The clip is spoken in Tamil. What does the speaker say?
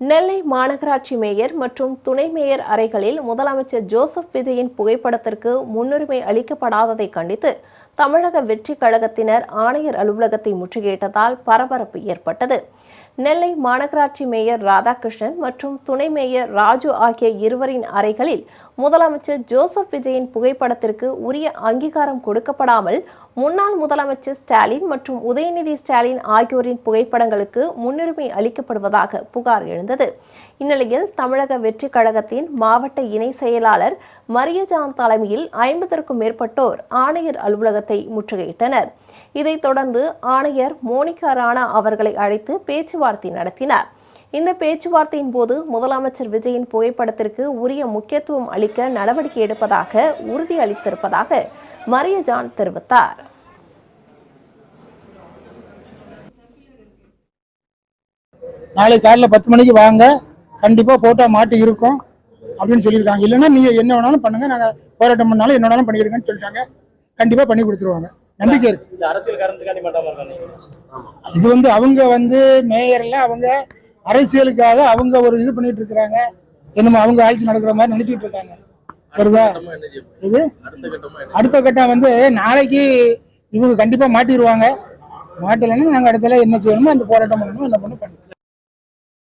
நெல்லை மாநகராட்சி மேயர் மற்றும் துணை மேயர் அறைகளில் முதலமைச்சர் ஜோசப் விஜயின் புகைப்படத்திற்கு முன்னுரிமை அளிக்கப்படாததை கண்டித்து தமிழக வெற்றிக் கழகத்தினர் ஆணையர் அலுவலகத்தை முற்றுகையிட்டதால் பரபரப்பு ஏற்பட்டது. நெல்லை மாநகராட்சி மேயர் ராதாகிருஷ்ணன் மற்றும் துணை மேயர் ராஜு ஆகிய இருவரின் அறைகளில் முதலமைச்சர் ஜோசப் விஜயின் புகைப்படத்திற்கு உரிய அங்கீகாரம் கொடுக்கப்படாமல் முன்னாள் முதலமைச்சர் ஸ்டாலின் மற்றும் உதயநிதி ஸ்டாலின் ஆகியோரின் புகைப்படங்களுக்கு முன்னுரிமை அளிக்கப்படுவதாக புகார் எழுந்தது. இந்நிலையில் தமிழக வெற்றிக் கழகத்தின் மாவட்ட இணை செயலாளர் மரியஜான் தலைமையில் 50க்கும் மேற்பட்டோர் ஆணையர் அலுவலகத்தை முற்றுகையிட்டனர். இதைத் தொடர்ந்து ஆணையர் மோனிகா ராணா அவர்களை அழைத்து பேச்சுவார்த்தை நடத்தினார். இந்த பேச்சுவார்த்தையின் போது முதலமைச்சர் விஜயின் புகைப்படத்திற்கு உரிய முக்கியத்துவம் அளிக்க நடவடிக்கை எடுப்பதாக உறுதியளித்திருப்பதாக மரியஜான் தெரிவித்தார். நாளை காலையில் 10 மணிக்கு வாங்க, கண்டிப்பா போட்டோ மாட்டி இருக்கும் அப்படின்னு சொல்லியிருக்காங்க. இல்லைன்னா நீங்க என்ன வேணாலும் பண்ணுங்க, நாங்க போராட்டம் பண்ணாலும் என்ன வேணாலும் பண்ணிடுங்கன்னு சொல்லிட்டாங்க. கண்டிப்பா பண்ணி கொடுத்துருவாங்க, நம்பிக்கை இருக்கு. இது அவங்க மேயர்ல அவங்க அரசியலுக்காக அவங்க ஒரு இது பண்ணிட்டு இருக்கிறாங்க. என்னமோ அவங்க ஆட்சி நடக்கிற மாதிரி நினைச்சிட்டு இருக்காங்க. தெரியுதா? இது அடுத்த கட்டம் நாளைக்கு இவங்க கண்டிப்பா மாட்டிடுவாங்க. மாட்டலைன்னா நாங்க இடத்துல என்ன செய்யணுமோ அந்த போராட்டம் பண்ணணும், என்ன பண்ண